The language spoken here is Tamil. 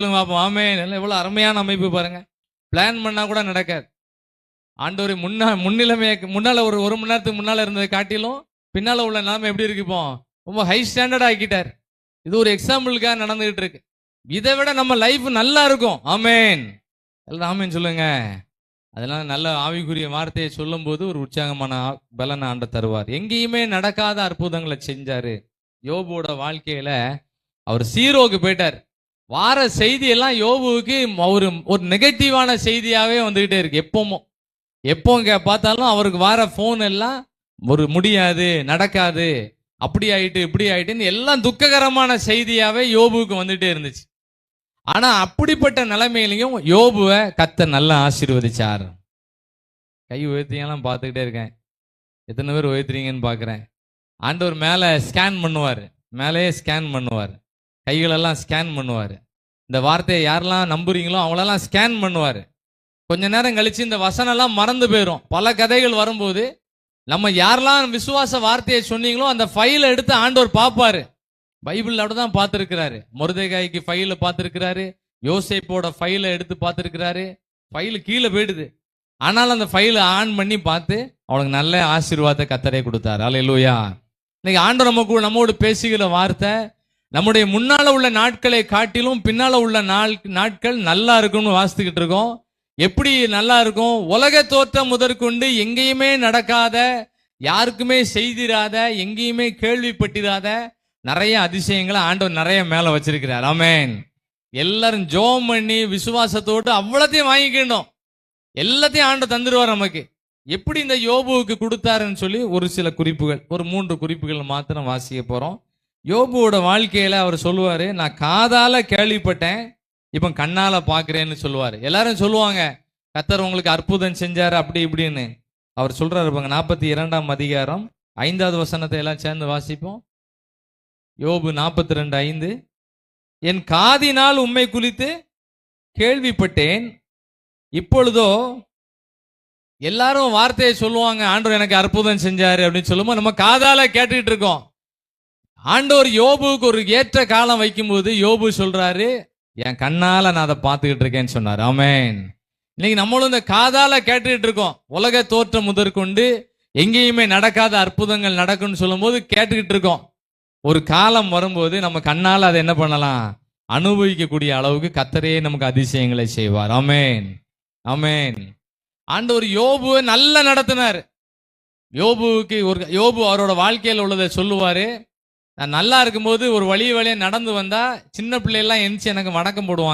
சொல்லுங்க பாப்போம். ஆமென். எல்லாம் எவ்வளவு அருமையான அமைப்பு பாருங்க. பிளான் பண்ணா கூட நடக்காது. ஆண்டவர் முன்னால ஒரு மணி நேரத்துக்கு முன்னால இருந்ததை காட்டிலும் பின்னால உள்ள நாம எப்படி இருக்கு இப்போ ரொம்ப ஹை ஸ்டாண்டர்ட் ஆக்கிட்டார். இது ஒரு எக்ஸாம்பிளுக்காக நடந்துகிட்டு இருக்கு. இதை விட நம்ம லைஃப் நல்லா இருக்கும். ஆமென். எல்லாம் ஆமென் சொல்லுங்க. அதனால நல்ல ஆவிக்குரிய வார்த்தையை சொல்லும் போது ஒரு உற்சாகமான பலனை ஆண்டு தருவார். எங்கேயுமே நடக்காத அற்புதங்களை செஞ்சாரு. யோபுவோட வாழ்க்கையில அவர் சீரோக்கு போயிட்டார். வார செய்தி எல்லாம் யோபுவுக்கு ஒரு நெகட்டிவான செய்தியாவே வந்துகிட்டே இருக்கு. எப்போ பார்த்தாலும் அவருக்கு வார போன் எல்லாம் ஒரு முடியாது, நடக்காது, அப்படி ஆயிட்டு இப்படி ஆயிட்டுன்னு எல்லாம் துக்ககரமான செய்தியாவே யோபுவுக்கு வந்துட்டே இருந்துச்சு. ஆனா அப்படிப்பட்ட நிலைமையிலையும் யோபுவை கர்த்தர் நல்லா ஆசீர்வதிச்சார். கை உயர்த்தியெல்லாம் பார்த்துக்கிட்டே இருக்கேன். எத்தனை பேர் உயர்த்துறீங்கன்னு பார்க்குறேன். ஆண்டவர் மேலே ஸ்கேன் பண்ணுவார், மேலேயே ஸ்கேன் பண்ணுவார், கைகளெல்லாம் ஸ்கேன் பண்ணுவார். இந்த வார்த்தையை யாரெல்லாம் நம்புறீங்களோ அவங்களெல்லாம் ஸ்கேன் பண்ணுவார். கொஞ்ச நேரம் கழிச்சு இந்த வசனம்லாம் மறந்து போயிடும். பல கதைகள் வரும்போது நம்ம யாரெல்லாம் விசுவாச வார்த்தையை சொன்னீங்களோ அந்த ஃபைலை எடுத்து ஆண்டவர் பார்ப்பாரு. பைபிள் அப்படிதான் பார்த்துருக்கிறாரு. மொர்தெகாய்க்கு ஃபைல பார்த்துருக்கிறாரு, யோசேப்போட ஃபைலை எடுத்து பார்த்துருக்கிறாரு. ஃபைலு கீழே போயிடுது, ஆனால் அந்த ஃபைலை ஆன் பண்ணி பார்த்து அவனுக்கு நல்ல ஆசீர்வாதத்தை கர்த்தரே கொடுத்தாரு. அல்லேலூயா. இன்னைக்கு ஆண்டவர் நம்மோடு பேசுகிற வார்த்தை, நம்முடைய முன்னால உள்ள நாட்களை காட்டிலும் பின்னால உள்ள நாட்கள் நல்லா இருக்கும்னு வாசித்துக்கிட்டு இருக்கோம். எப்படி நல்லா இருக்கும்? உலக தோற்றம் முதற்கொண்டு எங்கேயுமே நடக்காத, யாருக்குமே செய்திராத, எங்கேயுமே கேள்விப்பட்டிராத நிறைய அதிசயங்களை ஆண்டவர் நிறைய மேல வச்சிருக்கிறார். ஆமென். எல்லாரும் ஜோம் பண்ணி விசுவாசத்தோடு அவ்வளத்தையும் வாங்கிக்கணும். எல்லாத்தையும் ஆண்டவர் தந்துருவார் நமக்கு. எப்படி இந்த யோபுவுக்கு கொடுத்தாருன்னு சொல்லி ஒரு சில குறிப்புகள், ஒரு 3 குறிப்புகள் மாத்திரம் வாசிக்க போறோம். யோபுவோட வாழ்க்கையில அவர் சொல்லுவாரு, நான் காதால கேள்விப்பட்டேன், இப்ப கண்ணால பாக்குறேன்னு சொல்லுவாரு. எல்லாரும் சொல்லுவாங்க கர்த்தர் உங்களுக்கு அற்புதம் செஞ்சாரு அப்படி இப்படின்னு. அவர் சொல்றாரு பாருங்க, 42ஆம் அதிகாரம் 5வது வசனத்தை எல்லாம் சேர்ந்து வாசிப்போம். யோபு 42:5. என் காதினால் உம்மை குறித்து கேள்விப்பட்டேன், இப்பொழுதோ எல்லாரும் வார்த்தையை சொல்லுவாங்க ஆண்டவர் எனக்கு அற்புதம் செஞ்சாரு அப்படின்னு சொல்லும்போது நம்ம காதால கேட்டுட்டு இருக்கோம். ஆண்டவர் யோபுவுக்கு ஒரு ஏற்ற காலம் வைக்கும்போது யோபு சொல்றாரு, என் கண்ணால நான் அதை பார்த்துக்கிட்டு இருக்கேன்னு சொன்னார். ஆமென். இன்னைக்கு நம்மளும் இந்த காதால கேட்டுக்கிட்டு இருக்கோம். உலக தோற்றம் முதற்கொண்டு எங்கேயுமே நடக்காத அற்புதங்கள் நடக்கும்னு சொல்லும் போது கேட்டுக்கிட்டு இருக்கோம். ஒரு காலம் வரும்போது நம்ம கண்ணால அதை என்ன பண்ணலாம், அனுபவிக்கக்கூடிய அளவுக்கு கர்த்தரே நமக்கு அதிசயங்களை செய்வார். ஆமென். ஆமென். ஆண்டவர் யோபுவை நல்லா நடத்தினார். யோபு அவரோட வாழ்க்கையில் உள்ளதை சொல்லுவாரு. நான் நல்லா இருக்கும்போது ஒரு வழியா நடந்து வந்தா சின்ன பிள்ளையெல்லாம் எந்திச்சு எனக்கு வணக்கம் போடுவாங்க.